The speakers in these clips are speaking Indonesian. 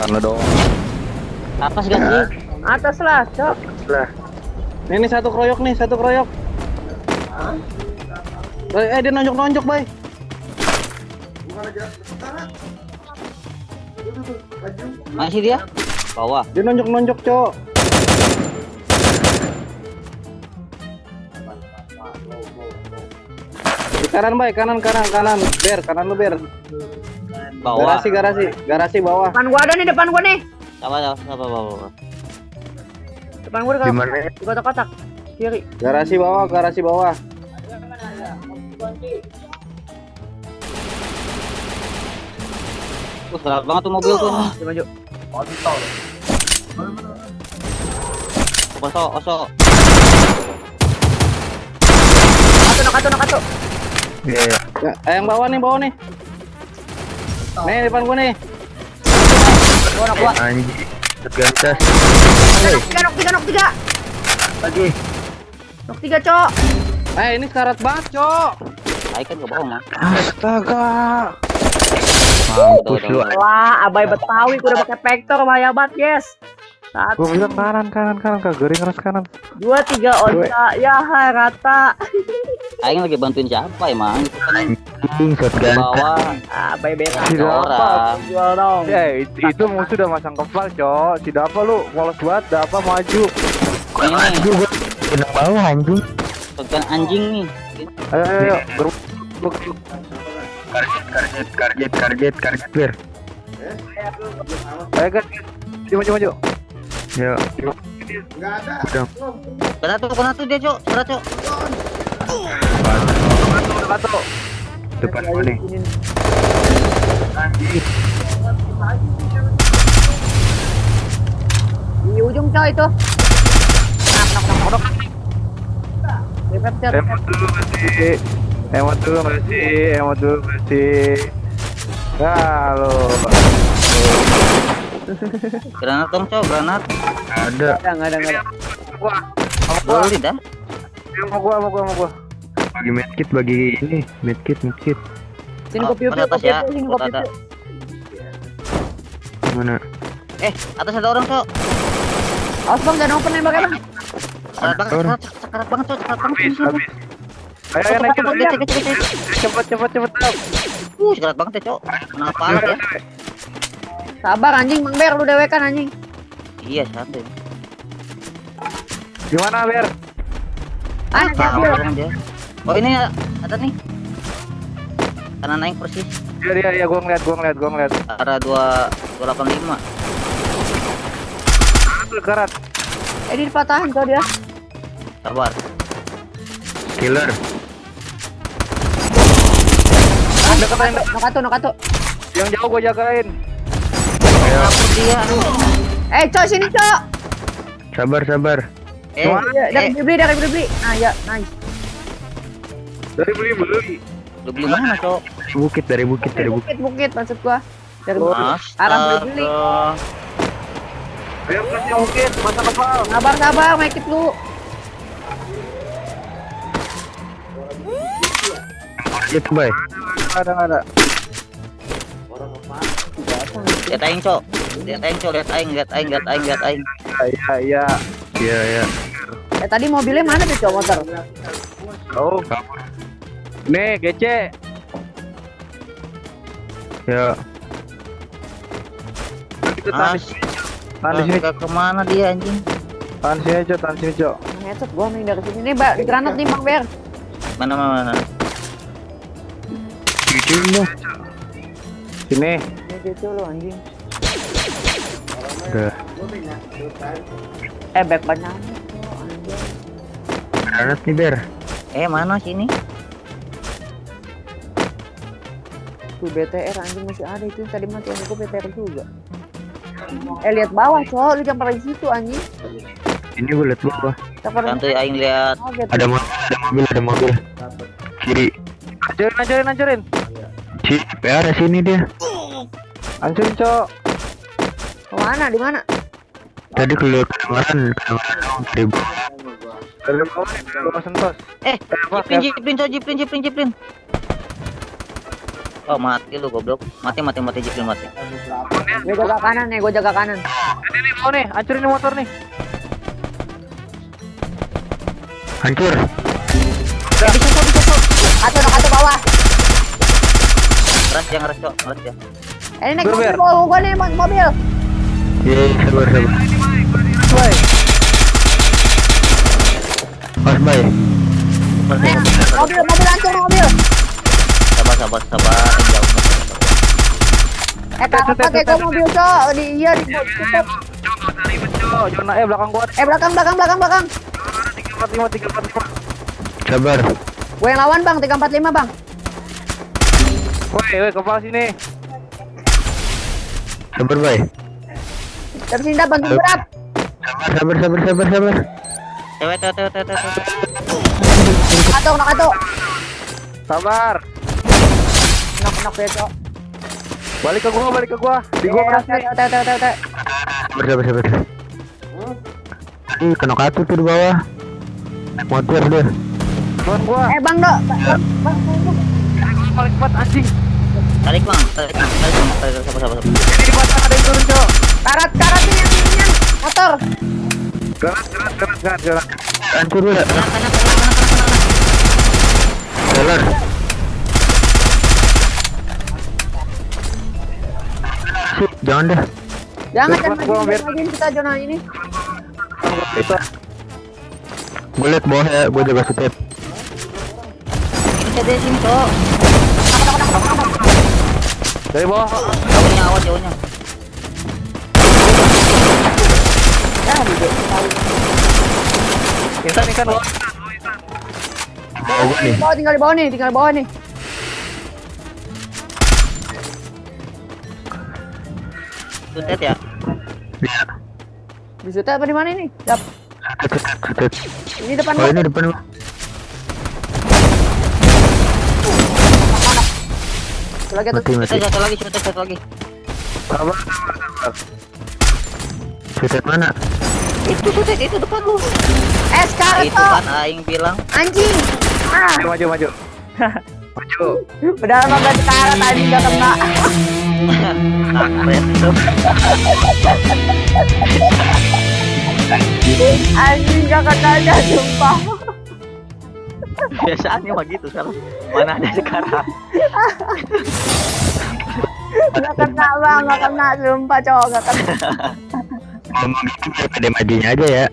karena dong. Atas gak sih? Atas lah, Cok. Lah. Ini satu kroyok nih, satu kroyok. Dia nonjok-nonjok, Bay. Masih dia? Bawah. Dia nonjok-nonjok, Cok. Di kanan, Bay, kanan. Ber, kanan lu, Ber. Bawah. Garasi bawah. Depan gua ada nih, depan gua nih. Apa bawah. Depan gua Di mana? di kotak-kotak. Kiri. Garasi bawah. Berat banget tuh mobil tuh. Coba maju. Osok. Nakatu. Iya. Yang bawah nih. Nih, depan gua nih. Gua nak gua. Anjing. Tergantas. Nok tiga. Lagi. Nok tiga, Cok. Ini sekarat banget, Cok. Naik kan ke bawah mah. Astaga. Mampus lu. Wah, abai Betawi gua udah pakai vektor bahaya banget, guys. Gua bilang kanan, kagak ngeras kanan. 2 3 onca. Ya, hai rata. Aing lagi bantuin siapa emang? Itu kan Anjing shotgun. bawah. Abai beta. Si Dapa. Orang. Jual dong. Ya, itu musuh udah masang kepal, Cok. Si Dapa lu polos banget, Dapa maju. Ini Aduh, gua kena bawah anjing. bukan anjing nih. Ayo. Target Ber. Ayo, guys. Maju. Ya. Udah. Kena tuh dia, Cok. Kena, Cok. Satu. Depan gua nih. Anjing. Di ujung, Cok itu. Nok. Di vektor. Hemat dulu masih. Halo. Granat dong, Cok, granat. Ada. Enggak ada. Gua. Boleh dah. Sama gua. Bagi medkit bagi ini. Medkit. Sini Oh, kopi pada atas ya. sini Pada kopi. atas. Mana? Atas ada orang, Cok. Awas bang, jangan open nembaknya bang. Sekarat banget, Cok. Habis. Ayo naik cepet. Sekarat banget ya, Cok. Kenapa ya? Sabar anjing, Mang Ber, lu dewekan anjing. Iya, santai. Gimana, Ber? Orang dia. Oh, ini ada nih. Karena naik persis. Iya, gua ngeliat. Arah 285. Karat. Dipatahin kau dia. Sabar. Killer. Nokatu. Yang jauh gua jagain. Apa dia? Cok sini, Cok. Sabar. Dari beli. Nah, ya, nice. Dari beli. Lu beli mana, Cok? Dari bukit. Bukit maksud gua. Dari arah beli. Ayo mungkin masa kepal. Sabar, make it lu. Itu baik. Ada. Lihat aing, Cok. Lihat aing. Iya. Tadi mobilnya mana tuh, Cok, motor? Oh. Nih, GC. Ya. Kita tahan di sini. Kemana dia, anjing? Tahan sini, Cok. Headset gua main dari sini. Nih, granat nih, Bang Ber. Mana? Itu Sini. Ini gitu lu anjing. udah. Back banyak anjing. Granat nih, Ber. Mana sini? Tuh BTR anjing masih ada itu yang tadi mati yang gua BTR juga. Lihat bawah, Cok. Lu jangan pada di situ anjing. Ini gue liat bawah. Santai aing lihat. Ada mobil. Kiri. Hancurin. Si PR sini dia. Hancurin, Cok. Kemana? Di mana? Tadi keluar kemarin dari Dari bawah sentos. Jiplin, Cok, jiplin. Oh, mati lu goblok. Mati Jibril mati. Gue jaga kanan nih, gue jaga kanan. Ini mau nih, hancurin nih motor nih. Hancur. Bisa. Satu bawah. Ngeras ya. Ini naik Ber, mobil, Ber. gue nih mobil. Iya, sabar. Woi, Mas bay. Mobil hancur mobil. Sabar. Jauh. Takut pakai gue mobil cok. Iya di tutup. Zona belakang gua. Belakang. 345. Sabar. Gue yang lawan bang, 345 bang. Woi, kepala sini. Sabar bay. Tersinda bantu berat. Sabar. Cewek. Kato. Sabar. Nak ya cok. Balik ke gua. Di gua keras nih. Sabar. Ih, kena kartu tuh di bawah. Naik motor deh. Teman gua. Bang dok. Bang. Paling cepat anjing. Tarik bang. Sabar. Ini di batang ada yang turun, Cok. Karat nih yang motor. Gerak. Hancur udah. Jalan. Sip, jangan dah. Jangan Gua biar- lagi kita zona ini. Itu. Gue liat bawah ya, gue jaga step. Ini ada sini cok. Dari bawah. Jauhnya. Insan bawah. Bawah gue nih. Tinggal di bawah nih. Tutet ya. Bisa. Bisa apa di mana ini? Dap. Step. Ini depan. Oh ini depan. Lagi tuh. Mati. Satu lagi. Sabar. Step mana? Itu tutet itu depan lu. Sekarang Itu tuh. kan aing bilang. Anjing. Maju. Udah 15 sekarang tadi gak kena. Nakret itu. Anjing gak kena aja sumpah. Biasaannya mah gitu salah. Mana ada sekarang. Gak kena bang, gak kena sumpah cowok gak kena. Ngomong gitu biar pede majunya aja ya.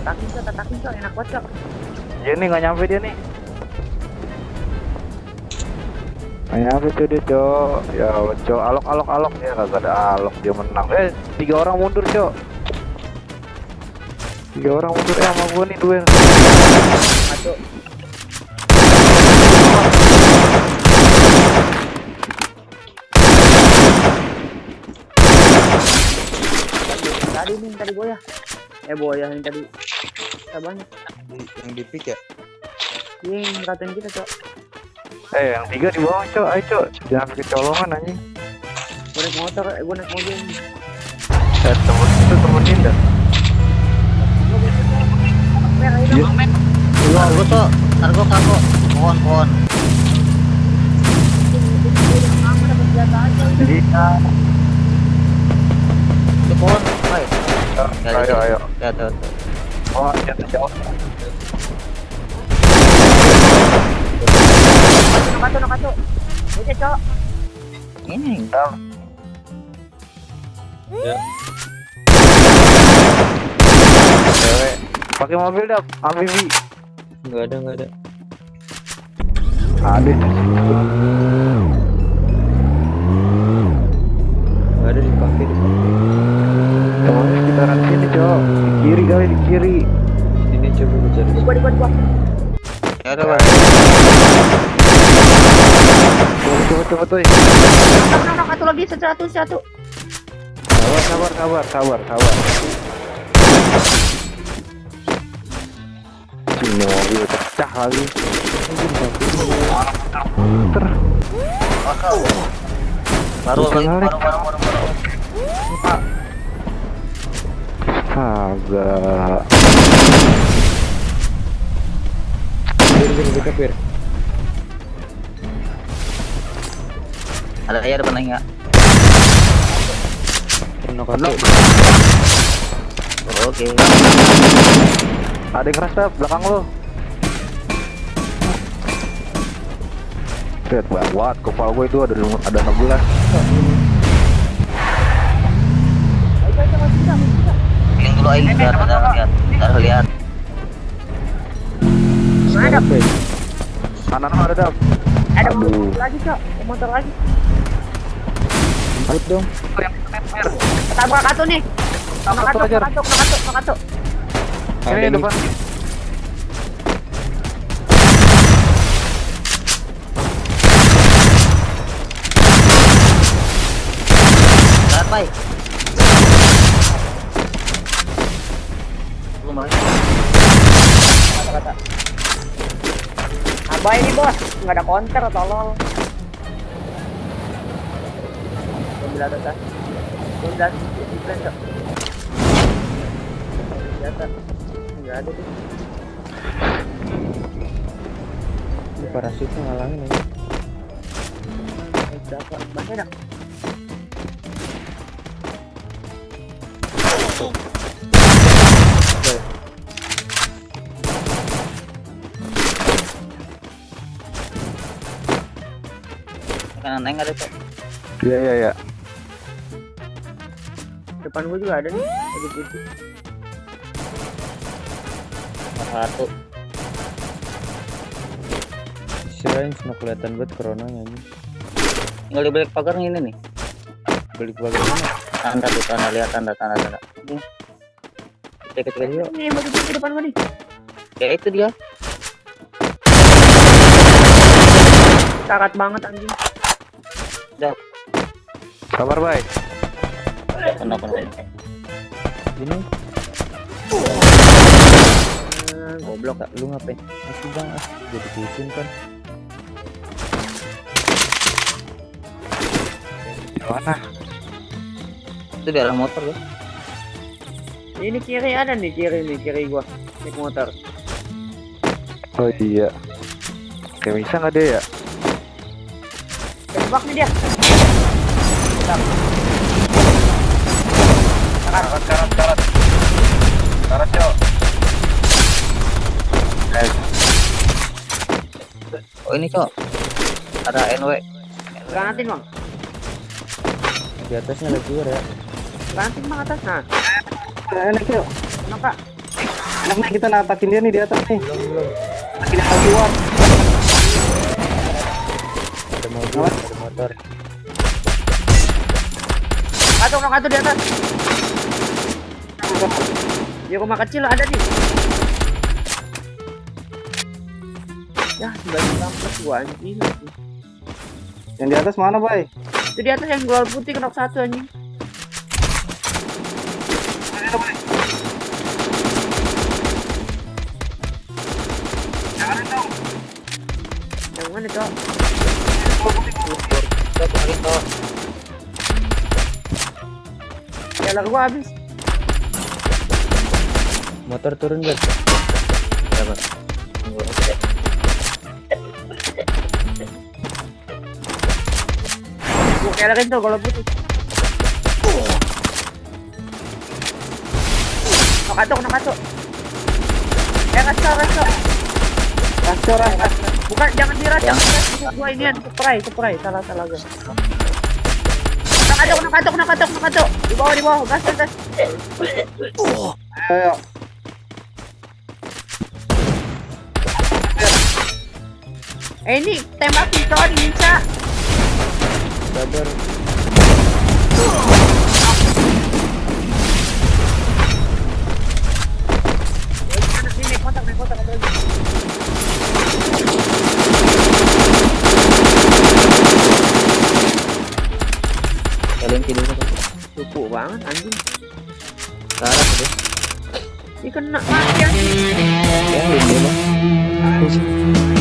Tetakin cok, enak banget cok. Dia nih nggak nyampe dia nih. Nggak nyampe tuh dia, Cok. Ya, Cok, alok ya, kagak ada alok dia menang. 3 orang mundur, Cok. 3 orang mundur sama gua nih duel. Tadi boya. Boya yang tadi. Banyak. Yang di pick ya? Yang ngatain kita cok. Yang 3 di bawah, Cok. Ayo, Cok. Jangan bikin colongan anjing. Gue naik motor, gue naik mobil nih. Temenin dah. Iya. Gue tuh kargo. Pohon. Iya. Itu pohon. Ayo. Lihat. Oh, jatuh jauh. Kato. Oke cok. Ini. Ya. Cewek. Pakai mobil dah, amfibi. Nggak ada. Ada. Nggak ada dipakai. Temannya sekitaran sini, Cok. Di kiri. Ini coba gue cari. Gua. Ya udah, Bang. Coba tuh. Satu lagi satu. Sabar. Ini mobil pecah lagi. Baru. Astaga. Bir. Ada ya depan enggak? Pernah kata. Oke. Ada yang keras dah belakang lo. Lihat banget, kepala gue itu ada 16. Yang dulu aing biar ada lihat. Mana? Kanan lo ada dap. Ada Aduh. motor lagi, Cok. Motor lagi. Jemput dong. Tabrak kartu nih. Tabrak aja. Kartu. Ini Ada depan. Lihat, Pai. Belum lagi. Kata. Abah ini bos, nggak ada counter, tolong. Mobil atas. Mobil atas. Nggak ada tuh. Ini parasitnya ngalangin aja. Siapa? Mana dah? Kanan enggak ada, Cok. Iya. Depan gua juga ada nih. Ada putih. Satu. Sirain cuma kelihatan banget coronanya ini. Tinggal di balik pagar ini nih. Balik bagaimana? Tanda tuh, tanda lihat tanda. Ini. Cek yuk. Ini yang di depan gua nih. Ya itu dia. Karat banget anjing. Kabar baik. Kena. Ini Goblok. tak lu ngapain? Masih bang, jadi kucing kan? Mana? Itu di arah motor ya. Ini kiri ada nih, kiri gua. Naik motor. Oh iya. Kayak bisa nggak dia ya? Tembak nih dia. Karat Cok. Oh ini, Cok. Ada NW. Granatin bang. Di atasnya lagi ya. Granatin bang atas. Nah. Enak yuk, Kenapa? enak nih kita natakin dia nih di atas nih. Belum. Natakin dia keluar. Ada mobil, ada motor. Kacau di atas. Di rumah kecil ada nih. Ya, 96 gua anjing. Yang di atas mana, Bay? Itu di atas yang glor putih kena satu anjing. Yang mana, Cok? Jalan gua habis. Motor turun guys. Berapa? Gua kelerin tuh kalau putih. Nak katuk. Rasto. Bukan, jangan diras. Gua ini spray. Salah gua. Nak katuk. Di bawah. Gas. Ayo. Ini tembakin Cok, bisa. Sabar. Naik kotak ada lagi. Kalian tidur kan? Cupu banget anjing. Salah tuh. Ini kena mati anjing. Ya, ini, Bang.